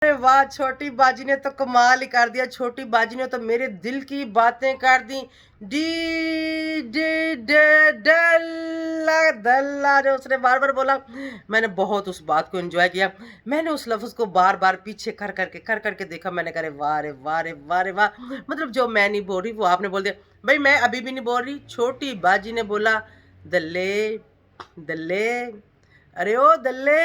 अरे वाह, छोटी बाजी ने तो कमाल ही कर दिया। छोटी बाजी ने तो मेरे दिल की बातें कर दी। डी डी डे डल्ला दल्ला जो उसने बार बार बोला, मैंने बहुत उस बात को एंजॉय किया। मैंने उस लफ्ज को बार बार पीछे कर करके देखा। मैंने कहा वाह रे वाह रे वाह रे वाह। मतलब जो मैं नहीं बोल रही वो आपने बोल दिया। भाई मैं अभी भी नहीं बोल रही, छोटी बाजी ने बोला दल्ले दल्ले, अरे ओ दल्ले।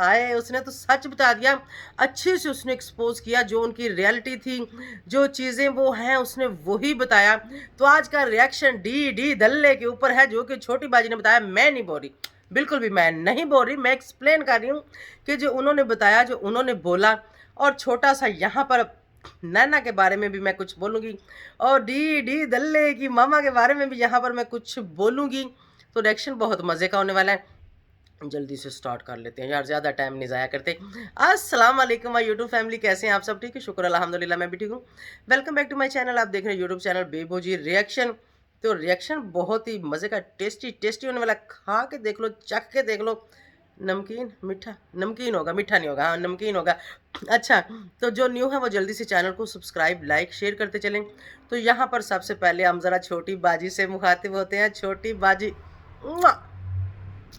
हाय, उसने तो सच बता दिया। अच्छे से उसने एक्सपोज किया जो उनकी रियलिटी थी, जो चीज़ें वो हैं उसने वही बताया। तो आज का रिएक्शन डी डी दल्ले के ऊपर है, जो कि छोटी बाजी ने बताया। मैं नहीं बोल रही, बिल्कुल भी मैं नहीं बोल रही। मैं एक्सप्लेन कर रही हूँ कि जो उन्होंने बताया, जो उन्होंने बोला। और छोटा सा यहाँ पर नैना के बारे में भी मैं कुछ बोलूँगी, और डी डी दल्ले की मामा के बारे में भी यहाँ पर मैं कुछ बोलूँगी। तो रिएक्शन बहुत मज़े का होने वाला है। जल्दी से स्टार्ट कर लेते हैं यार, ज़्यादा टाइम नहीं ज़ाया करते। अस्सलाम वालेकुम माय यूट्यूब फैमिली, कैसे हैं आप सब? ठीक है, शुक्र अल्हम्दुलिल्लाह, मैं भी ठीक हूँ। Welcome back to my channel. आप देख रहे हैं यूट्यूब चैनल बेबोजी रिएक्शन। तो रिएक्शन बहुत ही मज़े का, टेस्टी टेस्टी होने वाला। खा के देख लो, चख के देख लो। नमकीन मीठा, नमकीन होगा, मीठा नहीं होगा। हाँ, नमकीन होगा। अच्छा, तो जो न्यू है वो जल्दी से चैनल को सब्सक्राइब लाइक शेयर करते चलें। तो यहाँ पर सबसे पहले हम ज़रा छोटी बाजी से मुखातिब होते हैं। छोटी बाजी,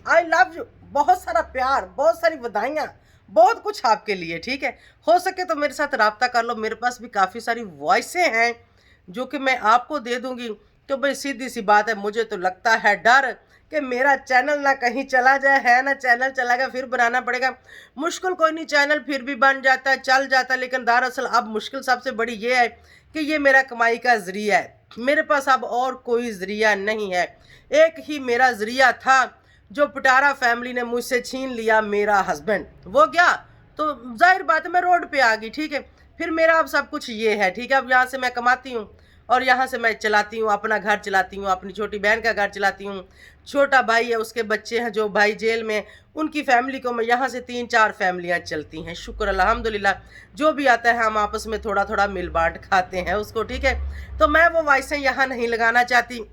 आई लव यू, बहुत सारा प्यार, बहुत सारी बधाइयाँ, बहुत कुछ आपके लिए। ठीक है, हो सके तो मेरे साथ रब्ता कर लो। मेरे पास भी काफ़ी सारी वॉइसें हैं जो कि मैं आपको दे दूंगी। तो भाई सीधी सी बात है, मुझे तो लगता है डर कि मेरा चैनल ना कहीं चला जाए, है ना। चैनल चला गया फिर बनाना पड़ेगा। मुश्किल कोई नहीं, चैनल फिर भी बन जाता है, चल जाता है। लेकिन दरअसल अब मुश्किल सबसे बड़ी ये है कि ये मेरा कमाई का ज़रिया है। मेरे पास अब और कोई ज़रिया नहीं है। एक ही मेरा ज़रिया था जो पिटारा फैमिली ने मुझसे छीन लिया, मेरा हस्बैंड। वो गया तो जाहिर बात है मैं रोड पे आ गई। ठीक है, फिर मेरा अब सब कुछ ये है। ठीक है, अब यहाँ से मैं कमाती हूँ और यहाँ से मैं चलाती हूँ, अपना घर चलाती हूँ, अपनी छोटी बहन का घर चलाती हूँ। छोटा भाई है, उसके बच्चे हैं, जो भाई जेल में, उनकी फैमिली को मैं यहाँ से 3-4 फैमिलियाँ चलती हैं। शुक्र अल्हम्दुलिल्लाह, जो भी आता है हम आपस में थोड़ा थोड़ा मिल बांट खाते हैं उसको। ठीक है, तो मैं वो वॉइसें यहाँ नहीं लगाना चाहती,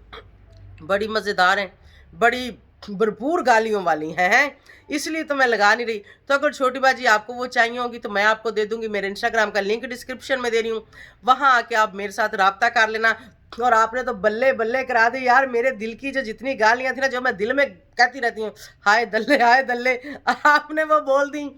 बड़ी मज़ेदार हैं, बड़ी भरपूर गालियों वाली हैं, इसलिए तो मैं लगा नहीं रही। तो अगर छोटी बाजी आपको वो चाहिए होगी तो मैं आपको दे दूंगी। मेरे इंस्टाग्राम का लिंक डिस्क्रिप्शन में दे रही हूँ, वहाँ आके आप मेरे साथ रब्ता कर लेना। और आपने तो बल्ले बल्ले करा दी यार। मेरे दिल की जो जितनी गालियाँ थी ना, जो मैं दिल में कहती रहती हूँ, हाय दल्ले, आपने वो बोल दी।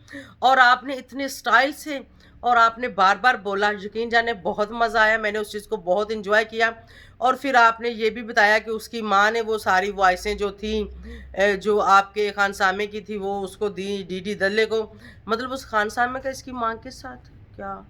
और आपने इतने स्टाइल से और आपने बार बार बोला, यकीन जाने बहुत मज़ा आया। मैंने उस चीज़ को बहुत इंजॉय किया। और फिर आपने ये भी बताया कि उसकी माँ ने वो सारी वॉइसें जो थी, जो आपके खानसामे की थी, वो उसको दी, डी डी दल्ले को। मतलब उस खानसामे का इसकी माँ के साथ क्या,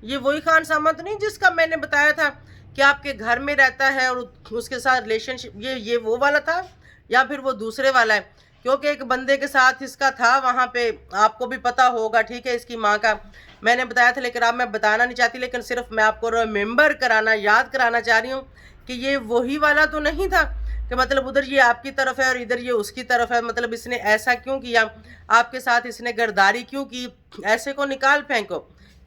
ये वही खानसामा तो नहीं जिसका मैंने बताया था कि आपके घर में रहता है और उसके साथ रिलेशनशिप, ये वो वाला था या फिर वो दूसरे वाला है? क्योंकि एक बंदे के साथ इसका था वहाँ पे, आपको भी पता होगा। ठीक है, इसकी माँ का मैंने बताया था, लेकिन अब मैं बताना नहीं चाहती। लेकिन सिर्फ मैं आपको रिमेंबर कराना, याद कराना चाह रही हूँ कि ये वही वाला तो नहीं था कि मतलब उधर ये आपकी तरफ है और इधर ये उसकी तरफ है। मतलब इसने ऐसा क्यों किया आपके साथ, इसने गरदारी क्यों की? ऐसे को निकाल फेंको,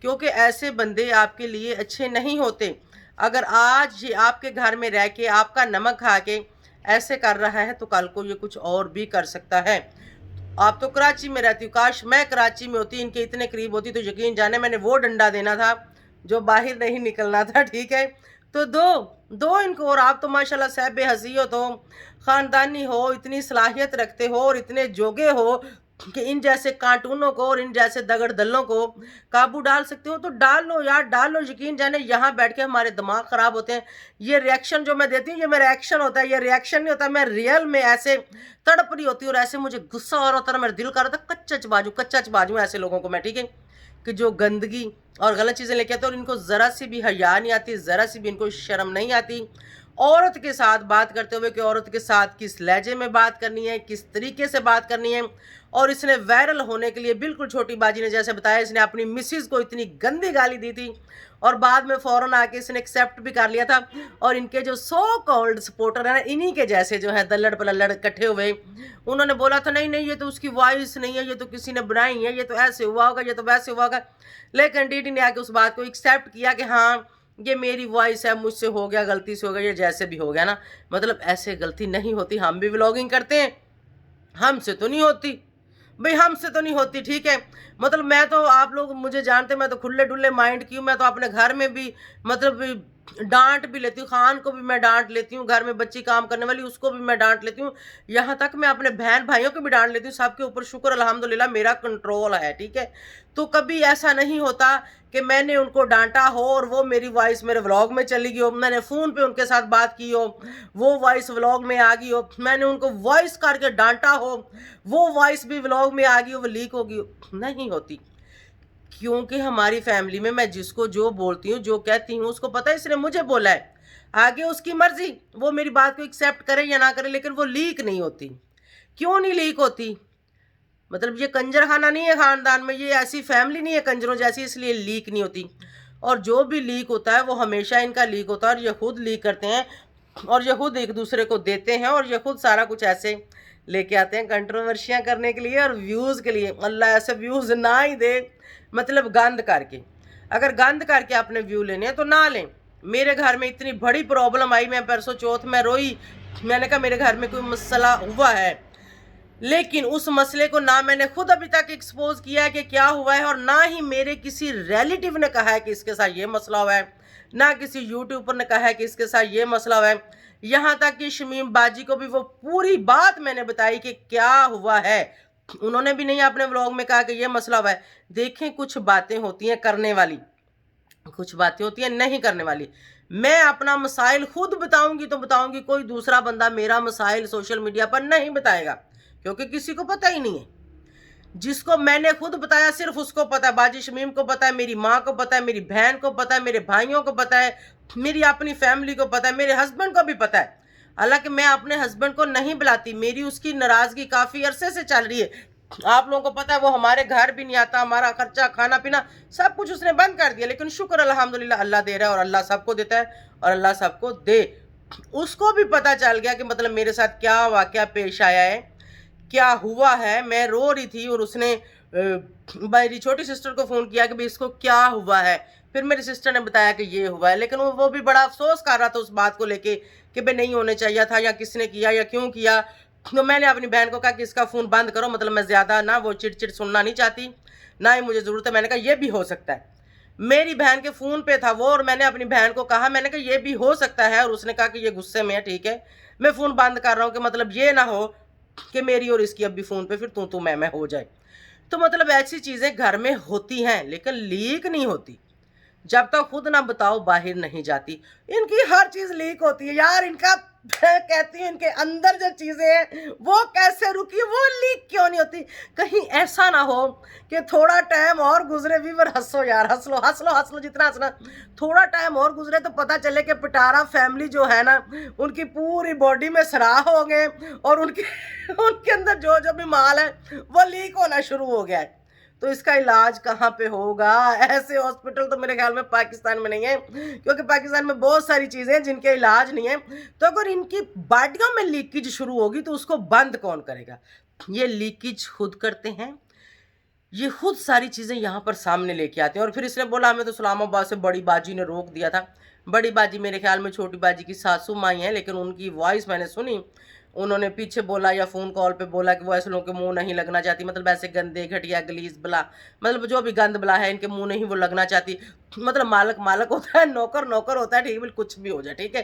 क्योंकि ऐसे बंदे आपके लिए अच्छे नहीं होते। अगर आज ये आपके घर में रह के आपका नमक खा के ऐसे कर रहा है तो कल को ये कुछ और भी कर सकता है। आप तो कराची में रहती हो, काश मैं कराची में होती, इनके इतने करीब होती, तो यकीन जाने मैंने वो डंडा देना था जो बाहर नहीं निकलना था। ठीक है, तो दो दो इनको। और आप तो माशाल्लाह साहब हसीयत हो, ख़ानदानी हो, इतनी सलाहियत रखते हो और इतने जोगे हो कि इन जैसे कार्टूनों को और इन जैसे दगड़ दल्लों को काबू डाल सकते हो। तो डाल लो यार, डाल लो। यकीन जाने यहाँ बैठ के हमारे दिमाग ख़राब होते हैं। ये रिएक्शन जो मैं देती हूँ, ये मेरा एक्शन होता है, ये रिएक्शन नहीं होता। मैं रियल में ऐसे तड़प रही होती हूँ और ऐसे मुझे गुस्सा और होता है, मेरा दिल कर रहा था कच्चा चबाजू ऐसे लोगों को मैं। ठीक है, कि जो गंदगी और गलत चीज़ें लेके आते हैं और इनको ज़रा सी भी हया नहीं आती, ज़रा सी भी इनको शर्म नहीं आती औरत के साथ बात करते हुए कि औरत के साथ किस लहजे में बात करनी है, किस तरीके से बात करनी है। और इसने वायरल होने के लिए, बिल्कुल छोटी बाजी ने जैसे बताया, इसने अपनी मिसिज को इतनी गंदी गाली दी थी और बाद में फ़ौरन आके इसने एक्सेप्ट भी कर लिया था। और इनके जो सो कॉल्ड सपोर्टर हैं ना, इन्हीं के जैसे जो है दल्लड़ पल्लड़ इकट्ठे हुए, उन्होंने बोला था नहीं ये तो उसकी वॉइस नहीं है, ये तो किसी ने बनाई है, ये तो ऐसे हुआ होगा, ये तो वैसे हुआ होगा। लेकिन डीडी ने आके उस बात को एक्सेप्ट किया कि हाँ ये मेरी वॉइस है, मुझसे हो गया, गलती से हो गया, ये जैसे भी हो गया ना। मतलब ऐसे गलती नहीं होती, हम भी व्लॉगिंग करते हैं, हमसे तो नहीं होती। भाई हमसे तो नहीं होती, ठीक है। मतलब मैं तो, आप लोग मुझे जानते, मैं तो खुले डुल्ले माइंड की हूँ। मैं तो अपने घर में भी मतलब डांट भी लेती हूँ, खान को भी मैं डांट लेती हूँ, घर में बच्ची काम करने वाली उसको भी मैं डांट लेती हूँ, यहाँ तक मैं अपने बहन भाइयों को भी डांट लेती हूँ। सबके ऊपर शुक्र अल्हम्दुलिल्लाह मेरा कंट्रोल है, ठीक है। तो कभी ऐसा नहीं होता कि मैंने उनको डांटा हो और वो मेरी वॉइस मेरे व्लॉग में चली गई हो, मैंने फ़ोन पे उनके साथ बात की हो, वो वॉइस व्लॉग में आ गई हो, मैंने उनको वॉइस करके डांटा हो, वो वॉइस भी व्लॉग में आ गई हो, वो लीक हो गई हो, नहीं होती। क्योंकि हमारी फैमिली में मैं जिसको जो बोलती हूँ, जो कहती हूँ, उसको पता है इसने मुझे बोला है, आगे उसकी मर्जी, वो मेरी बात को एक्सेप्ट करे या ना करे, लेकिन वो लीक नहीं होती। क्यों नहीं लीक होती? मतलब ये कंजर खाना नहीं है खानदान में, ये ऐसी फैमिली नहीं है कंजरों जैसी, इसलिए लीक नहीं होती। और जो भी लीक होता है वो हमेशा इनका लीक होता है, और ये खुद लीक करते हैं, और ये खुद एक दूसरे को देते हैं, और ये खुद सारा कुछ ऐसे लेके आते हैं कंट्रोवर्शियाँ करने के लिए और व्यूज़ के लिए। अल्लाह ऐसे व्यूज़ ना ही दे, मतलब गंद करके। अगर गंद करके आपने व्यू लेने हैं तो ना लें। मेरे घर में इतनी बड़ी प्रॉब्लम आई, मैं परसों चौथ में रोई, मैंने कहा मेरे घर में कोई मसला हुआ है, लेकिन उस मसले को ना मैंने खुद अभी तक एक्सपोज किया है कि क्या हुआ है, और ना ही मेरे किसी रिलेटिव ने कहा है कि इसके साथ ये मसला हुआ है, ना किसी यूट्यूबर ने कहा है कि इसके साथ ये मसला हुआ है। यहाँ तक कि शमीम बाजी को भी वो पूरी बात मैंने बताई कि क्या हुआ है, उन्होंने भी नहीं अपने व्लॉग में कहा कि ये मसला हुआ है। देखें, कुछ बातें होती हैं करने वाली, कुछ बातें होती हैं नहीं करने वाली। मैं अपना मसाइल खुद बताऊंगी तो बताऊंगी, कोई दूसरा बंदा मेरा मसाइल सोशल मीडिया पर नहीं बताएगा, क्योंकि किसी को पता ही नहीं है। जिसको मैंने खुद बताया सिर्फ उसको पता है, बाजी शमीम को पता है, मेरी माँ को पता है, मेरी बहन को पता है, मेरे भाइयों को पता है, मेरी अपनी फैमिली को पता है, मेरे हस्बैंड को भी पता है। हालांकि मैं अपने हस्बैंड को नहीं बुलाती, मेरी उसकी नाराजगी काफ़ी अरसे से चल रही है। आप लोगों को पता है वो हमारे घर भी नहीं आता, हमारा खर्चा खाना पीना सब कुछ उसने बंद कर दिया। लेकिन शुक्र अल्हम्दुलिल्लाह, अल्लाह दे रहा है और अल्लाह सबको देता है और अल्लाह सबको दे। उसको भी पता चल गया कि मतलब मेरे साथ क्या वाकया पेश आया है, क्या हुआ है। मैं रो रही थी और उसने मेरी छोटी सिस्टर को फ़ोन किया कि भाई इसको क्या हुआ है। फिर मेरी सिस्टर ने बताया कि ये हुआ है, लेकिन वो भी बड़ा अफसोस कर रहा था उस बात को लेके कि भाई नहीं होने चाहिए था, या किसने किया या क्यों किया। तो मैंने अपनी बहन को कहा कि इसका फ़ोन बंद करो, मतलब मैं ज़्यादा ना वो चिड़चिड़ सुनना नहीं चाहती, ना ही मुझे ज़रूरत है। मैंने कहा ये भी हो सकता है, मेरी बहन के फ़ोन पे था वो, और मैंने अपनी बहन को कहा, मैंने कहा ये भी हो सकता है, और उसने कहा कि ये गुस्से में है, ठीक है मैं फ़ोन बंद कर रहा हूँ, कि मतलब ये ना हो कि मेरी और इसकी अभी फ़ोन पे फिर तू मैं हो जाए। तो मतलब ऐसी चीज़ें घर में होती हैं, लेकिन लीक नहीं होती। जब तक खुद ना बताओ बाहर नहीं जाती। इनकी हर चीज लीक होती है यार, इनका मैं कहती हूँ इनके अंदर जो चीजें हैं वो कैसे रुकी, वो लीक क्यों नहीं होती। कहीं ऐसा ना हो कि थोड़ा टाइम और गुजरे भी, पर हंसो यार, हंस लो हंस लो हंस लो जितना हंसना, थोड़ा टाइम और गुजरे तो पता चले कि पिटारा फैमिली जो है ना, उनकी पूरी बॉडी में सराह हो गए, और उनके उनके अंदर जो जो भी माल है वो लीक होना शुरू हो गया है। तो इसका इलाज कहाँ पे होगा? ऐसे हॉस्पिटल तो मेरे ख्याल में पाकिस्तान में नहीं है, क्योंकि पाकिस्तान में बहुत सारी चीज़ें हैं जिनके इलाज नहीं है। तो अगर इनकी बॉडियों में लीकेज शुरू होगी तो उसको बंद कौन करेगा? ये लीकेज खुद करते हैं, ये खुद सारी चीज़ें यहाँ पर सामने लेके आते हैं। और फिर इसने बोला हमें तो इस्लामाबाद से बड़ी बाजी ने रोक दिया था। बड़ी बाजी मेरे ख्याल में छोटी बाजी की सासू माई है, लेकिन उनकी वॉइस मैंने सुनी, उन्होंने पीछे बोला या फ़ोन कॉल पे बोला कि वो ऐसे लोगों के मुंह नहीं लगना चाहती, मतलब ऐसे गंदे घटिया गलीज बला, मतलब जो भी गंद बला है इनके मुंह नहीं वो लगना चाहती। मतलब मालक मालक होता है, नौकर नौकर होता है, ठीक है, कुछ भी हो जाए, ठीक है।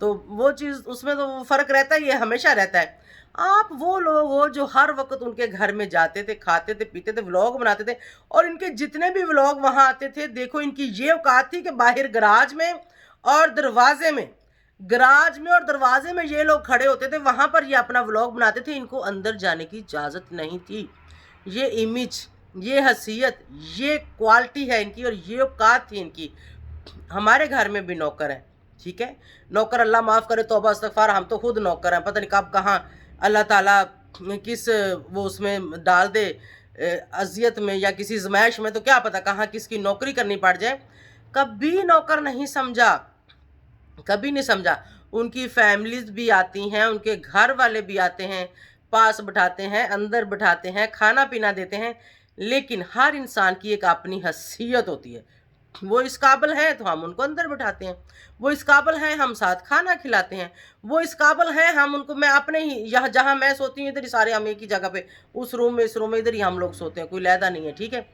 तो वो चीज़ उसमें तो फ़र्क रहता है, ये हमेशा रहता है। आप वो लोग हो जो हर वक्त उनके घर में जाते थे, खाते थे, पीते थे, व्लॉग बनाते थे, और इनके जितने भी व्लॉग वहाँ आते थे, देखो इनकी ये औकात थी कि बाहर गराज में और दरवाजे में, गराज में और दरवाजे में ये लोग खड़े होते थे, वहाँ पर ये अपना व्लॉग बनाते थे। इनको अंदर जाने की इजाज़त नहीं थी। ये इमेज, ये हसीयत, ये क्वालिटी है इनकी, और ये औकात थी इनकी। हमारे घर में भी नौकर हैं, ठीक है, नौकर अल्लाह माफ़ करे, तौबा इस्तग़फ़ार, हम तो खुद नौकर हैं, पता नहीं कब कहाँ अल्लाह ताला किस वो उसमें डाल दे अज़ियत में या किसी ज़मैश में, तो क्या पता कहाँ किसकी नौकरी करनी पड़ जाए। कभी नौकर नहीं समझा, कभी नहीं समझा। उनकी फैमिलीज भी आती हैं, उनके घर वाले भी आते हैं, पास बिठाते हैं, अंदर बिठाते हैं, खाना पीना देते हैं, लेकिन हर इंसान की एक अपनी हैसियत होती है। वो इस काबिल हैं तो हम उनको अंदर बिठाते हैं, वो इस काबिल हैं हम साथ खाना खिलाते हैं, वो इस काबिल हैं हम उनको, मैं अपने ही यहाँ जहाँ मैं सोती हूँ इधर ही सारे हम एक ही जगह पे, उस रूम में इस रूम में इधर ही हम लोग सोते हैं, कोई लहदा नहीं है, ठीक है।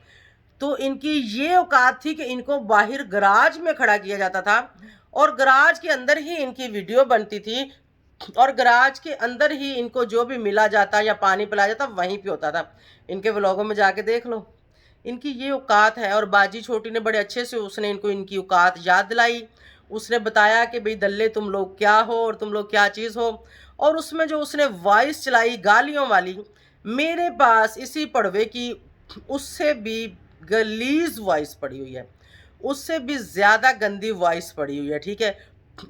तो इनकी ये औकात थी कि इनको बाहर गराज में खड़ा किया जाता था और गराज के अंदर ही इनकी वीडियो बनती थी और गराज के अंदर ही इनको जो भी मिला जाता या पानी पिलाया जाता वहीं पे होता था। इनके व्लॉगों में जाके देख लो, इनकी ये औकात है। और बाजी छोटी ने बड़े अच्छे से उसने इनको इनकी औकात याद दिलाई। उसने बताया कि भाई दल्ले तुम लोग क्या हो और तुम लोग क्या चीज़ हो। और उसमें जो उसने वॉइस चलाई गालियों वाली, मेरे पास इसी पड़वे की उससे भी गलीज वॉइस पड़ी हुई है, उससे भी ज़्यादा गंदी वॉइस पड़ी हुई है, ठीक है।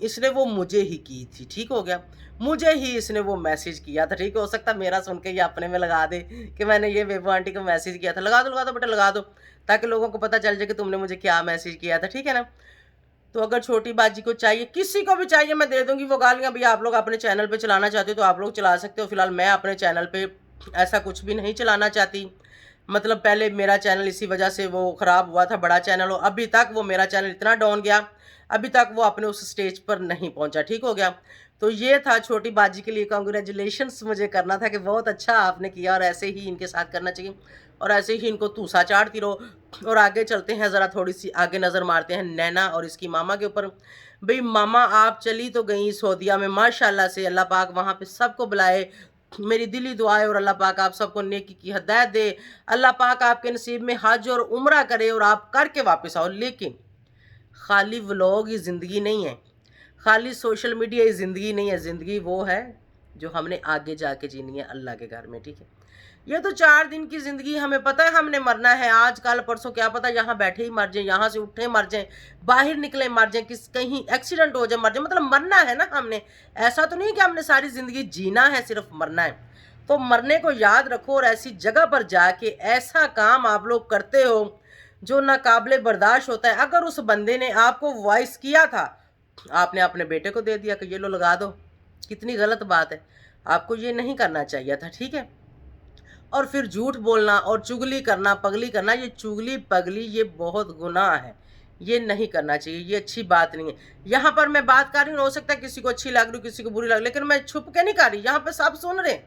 इसने वो मुझे ही की थी, ठीक हो गया, मुझे ही इसने वो मैसेज किया था, ठीक है। हो सकता है मेरा सुन के ये अपने में लगा दे कि मैंने ये बेबू आंटी को मैसेज किया था। लगा दो बेटा लगा दो, ताकि लोगों को पता चल जाए कि तुमने मुझे क्या मैसेज किया था, ठीक है ना। तो अगर छोटी बाजी को चाहिए, किसी को भी चाहिए, मैं दे दूंगी वो गालियाँ। भैया आप लोग अपने चैनल पे चलाना चाहते हो तो आप लोग चला सकते हो। फिलहाल मैं अपने चैनल पे ऐसा कुछ भी नहीं चलाना चाहती। मतलब पहले मेरा चैनल इसी वजह से वो ख़राब हुआ था, बड़ा चैनल हो, अभी तक वो मेरा चैनल इतना डाउन गया, अभी तक वो अपने उस स्टेज पर नहीं पहुंचा, ठीक हो गया। तो ये था छोटी बाजी के लिए कॉन्ग्रेचुलेशंस मुझे करना था कि बहुत अच्छा आपने किया, और ऐसे ही इनके साथ करना चाहिए और ऐसे ही इनको तूसा चाटती रहो। और आगे चलते हैं, ज़रा थोड़ी सी आगे नज़र मारते हैं नैना और इसकी मामा के ऊपर। भाई मामा आप चली तो गई सऊदीया में, माशाल्लाह से, अल्लाह पाक वहाँ पे सबको बुलाए। मेरी दिली दुआ है और अल्लाह पाक आप सबको नेकी की हिदायत दे, अल्लाह पाक आपके नसीब में हज और उम्रा करे और आप करके वापस आओ। लेकिन खाली व्लॉग ही ज़िंदगी नहीं है, खाली सोशल मीडिया ही ज़िंदगी नहीं है। ज़िंदगी वो है जो हमने आगे जाके जीनी है अल्लाह के घर में, ठीक है। ये तो 4 दिन की ज़िंदगी, हमें पता है हमने मरना है, आज कल परसों क्या पता यहाँ बैठे ही मर जाए, यहाँ से उठे मर जाए, बाहर निकले मर जाए, किस कहीं एक्सीडेंट हो जाए मर जाए, मतलब मरना है ना हमने। ऐसा तो नहीं कि हमने सारी ज़िंदगी जीना है, सिर्फ मरना है। तो मरने को याद रखो और ऐसी जगह पर जाके ऐसा काम आप लोग करते हो जो नाकाबिले बर्दाश्त होता है। अगर उस बंदे ने आपको वॉइस किया था, आपने अपने बेटे को दे दिया कि ये लो लगा दो, कितनी गलत बात है। आपको ये नहीं करना चाहिए था, ठीक है। और फिर झूठ बोलना और चुगली करना, पगली करना, ये चुगली पगली ये बहुत गुनाह है, ये नहीं करना चाहिए, ये अच्छी बात नहीं है। यहाँ पर मैं बात कर रही हूँ, हो सकता है किसी को अच्छी लग रही, किसी को बुरी लग रही, लेकिन मैं छुप के नहीं कर रही, यहाँ पे सब सुन रहे,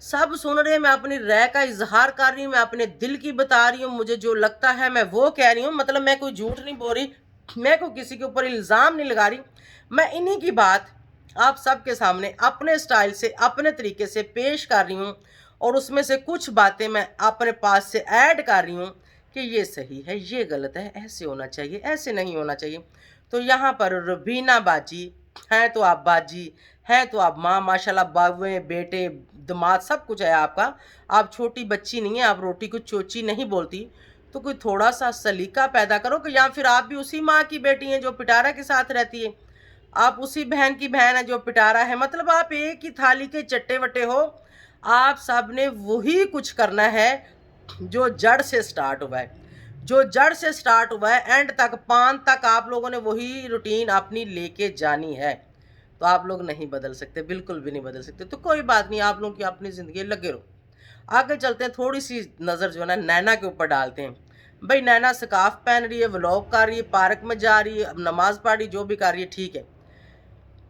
सब सुन रहे हैं। मैं अपनी राय का इजहार कर रही हूँ, मैं अपने दिल की बता रही हूँ, मुझे जो लगता है मैं वो कह रही हूँ। मतलब मैं कोई झूठ नहीं बोल रही, मैं कोई किसी के ऊपर इल्ज़ाम नहीं लगा रही, मैं इन्हीं की बात आप सबके सामने अपने स्टाइल से अपने तरीके से पेश कर रही हूँ। और उसमें से कुछ बातें मैं अपने पास से ऐड कर रही हूँ कि ये सही है, ये गलत है, ऐसे होना चाहिए, ऐसे नहीं होना चाहिए। तो यहाँ पर रुबीना बाजी हैं तो आप बाजी हैं तो आप माँ, माशाल्लाह बाबुए बेटे दामाद सब कुछ है आपका। आप छोटी बच्ची नहीं है, आप रोटी को चोची नहीं बोलती। तो कोई थोड़ा सा सलीका पैदा करो कि या फिर आप भी उसी माँ की बेटी हैं जो पिटारा के साथ रहती है, आप उसी बहन की बहन है जो पिटारा है। मतलब आप एक ही थाली के चट्टे वट्टे हो। आप सब ने वही कुछ करना है जो जड़ से स्टार्ट हुआ है, जो जड़ से स्टार्ट हुआ है एंड तक पान तक आप लोगों ने वही रूटीन अपनी लेके जानी है। तो आप लोग नहीं बदल सकते, बिल्कुल भी नहीं बदल सकते। तो कोई बात नहीं, आप लोग की अपनी ज़िंदगी लगे रहो। आगे चलते हैं, थोड़ी सी नज़र जो है ना नैना के ऊपर डालते हैं। भाई नैना स्कार्फ पहन रही है, व्लॉग कर रही है, पार्क में जा रही है, नमाज पढ़ रही, जो भी कर रही है ठीक है।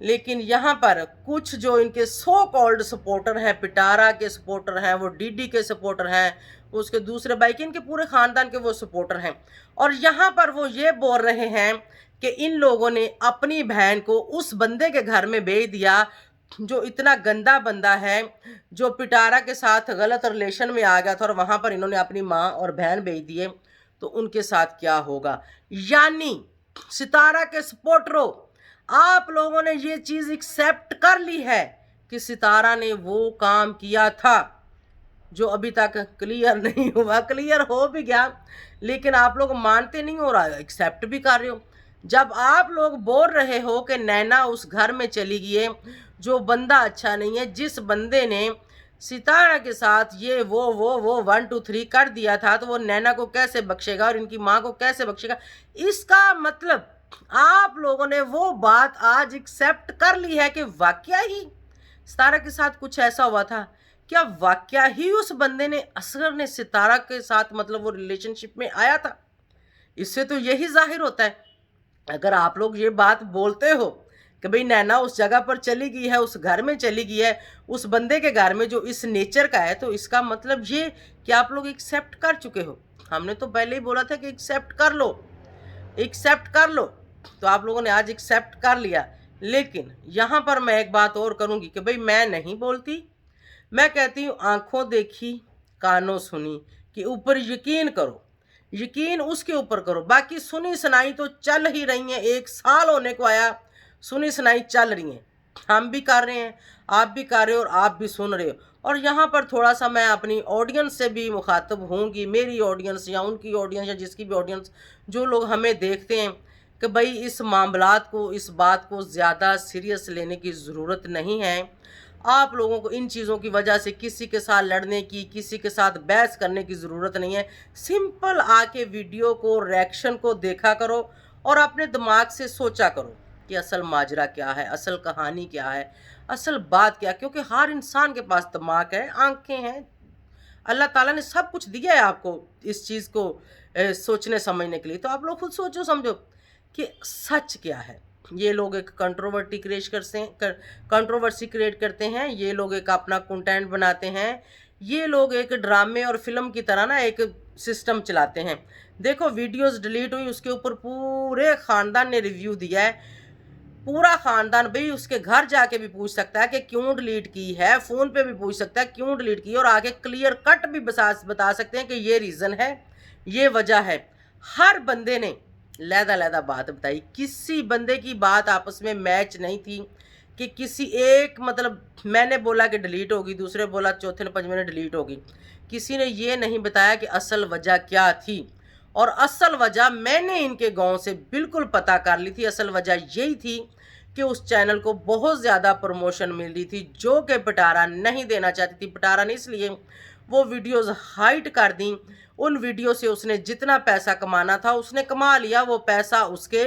लेकिन यहाँ पर कुछ जो इनके सो कॉल्ड सपोर्टर हैं, पिटारा के सपोर्टर हैं, वो डीडी के सपोर्टर हैं, उसके दूसरे भाई के, इनके पूरे ख़ानदान के वो सपोर्टर हैं। और यहाँ पर वो ये बोल रहे हैं कि इन लोगों ने अपनी बहन को उस बंदे के घर में भेज दिया जो इतना गंदा बंदा है, जो पिटारा के साथ गलत रिलेशन में आ गया था, और वहाँ पर इन्होंने अपनी माँ और बहन भेज दिए, तो उनके साथ क्या होगा। यानी सितारा के सपोर्टरों, आप लोगों ने ये चीज़ एक्सेप्ट कर ली है कि सितारा ने वो काम किया था जो अभी तक क्लियर नहीं हुआ। क्लियर हो भी गया लेकिन आप लोग मानते नहीं हो रहा, एक्सेप्ट भी कर रहे हो। जब आप लोग बोल रहे हो कि नैना उस घर में चली गई है जो बंदा अच्छा नहीं है, जिस बंदे ने सितारा के साथ ये वो 1 2 3 कर दिया था, तो वो नैना को कैसे बख्शेगा और इनकी माँ को कैसे बख्शेगा। इसका मतलब आप लोगों ने वो बात आज एक्सेप्ट कर ली है कि वाकया ही सितारा के साथ कुछ ऐसा हुआ था। क्या वाकया ही उस बंदे ने, असगर ने सितारा के साथ मतलब वो रिलेशनशिप में आया था? इससे तो यही जाहिर होता है, अगर आप लोग ये बात बोलते हो कि भाई नैना उस जगह पर चली गई है, उस घर में चली गई है, उस बंदे के घर में जो इस नेचर का है, तो इसका मतलब ये कि आप लोग एक्सेप्ट कर चुके हो। हमने तो पहले ही बोला था कि एक्सेप्ट कर लो, एक्सेप्ट कर लो, तो आप लोगों ने आज एक्सेप्ट कर लिया। लेकिन यहाँ पर मैं एक बात और करूँगी कि भाई मैं नहीं बोलती, मैं कहती हूँ आंखों देखी कानों सुनी कि ऊपर यकीन करो, यकीन उसके ऊपर करो। बाकी सुनी सुनाई तो चल ही रही है, 1 साल होने को आया, सुनी सुनाई चल रही है, हम भी कर रहे हैं, आप भी कर रहे हो और आप भी सुन रहे हो। और यहाँ पर थोड़ा सा मैं अपनी ऑडियंस से भी मुखातब होंगी, मेरी ऑडियंस या उनकी ऑडियंस या जिसकी भी ऑडियंस, जो लोग हमें देखते हैं, कि भाई इस मामलात को, इस बात को ज़्यादा सीरियस लेने की ज़रूरत नहीं है। आप लोगों को इन चीज़ों की वजह से किसी के साथ लड़ने की, किसी के साथ बहस करने की ज़रूरत नहीं है। सिंपल आके वीडियो को, रिएक्शन को देखा करो और अपने दिमाग से सोचा करो कि असल माजरा क्या है, असल कहानी क्या है, असल बात क्या है। क्योंकि हर इंसान के पास दिमाग है, आंखें हैं, अल्लाह ताला ने सब कुछ दिया है आपको इस चीज़ को सोचने समझने के लिए। तो आप लोग खुद सोचो समझो कि सच क्या है। ये लोग एक कंट्रोवर्सी क्रिएट करते हैं, ये लोग एक अपना कंटेंट बनाते हैं, ये लोग एक ड्रामे और फिल्म की तरह ना एक सिस्टम चलाते हैं। देखो वीडियोस डिलीट हुई, उसके ऊपर पूरे ख़ानदान ने रिव्यू दिया है, पूरा ख़ानदान। भाई उसके घर जाके भी पूछ सकता है कि क्यों डिलीट की है, फ़ोन पे भी पूछ सकता है क्यों डिलीट की, और आगे क्लियर कट भी बता सकते हैं कि ये रीज़न है, ये वजह है। हर बंदे ने लहदा बात बताई, किसी बंदे की बात आपस में मैच नहीं थी कि किसी एक, मतलब मैंने बोला कि डिलीट होगी, दूसरे बोला चौथे ने पंजवें ने डिलीट होगी। किसी ने ये नहीं बताया कि असल वजह क्या थी। और असल वजह मैंने इनके गांव से बिल्कुल पता कर ली थी। असल वजह यही थी कि उस चैनल को बहुत ज़्यादा प्रमोशन मिल रही थी, जो कि पिटारा नहीं देना चाहती थी। पिटारा ने इसलिए वो वीडियोस हाइड कर दी। उन वीडियो से उसने जितना पैसा कमाना था उसने कमा लिया। वो पैसा उसके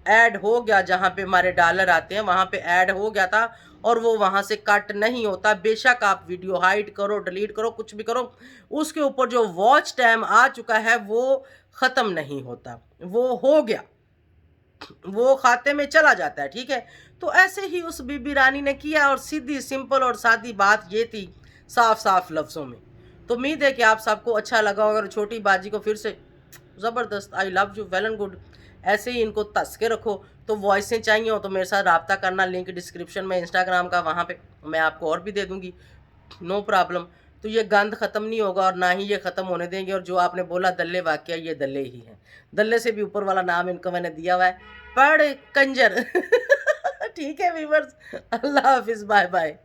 ऐड हो गया, जहाँ पे हमारे डॉलर आते हैं वहाँ पे ऐड हो गया था, और वो वहाँ से कट नहीं होता। बेशक आप वीडियो हाइड करो, डिलीट करो, कुछ भी करो, उसके ऊपर जो वॉच टाइम आ चुका है वो ख़त्म नहीं होता, वो हो गया, वो खाते में चला जाता है। ठीक है, तो ऐसे ही उस बीबी रानी ने किया, और सीधी सिंपल और सादी बात ये थी, साफ साफ लफ्ज़ों में। तो उम्मीद है कि आप सबको अच्छा लगा होगा। और छोटी बाजी को फिर से ज़बरदस्त I love you, well and good, ऐसे ही इनको तस के रखो। तो वॉइसें चाहिए हो तो मेरे साथ रब्ता करना, लिंक डिस्क्रिप्शन में इंस्टाग्राम का, वहाँ पे मैं आपको और भी दे दूँगी, नो प्रॉब्लम। तो ये गंद ख़त्म नहीं होगा और ना ही ये ख़त्म होने देंगे। और जो आपने बोला दल्ले वाक़या, ये दल्ले ही हैं, दल्ले से भी ऊपर वाला नाम इनको मैंने दिया हुआ है, पढ़ कंजर। ठीक है व्यूअर्स, अल्लाह हाफिज़, बाय बाय।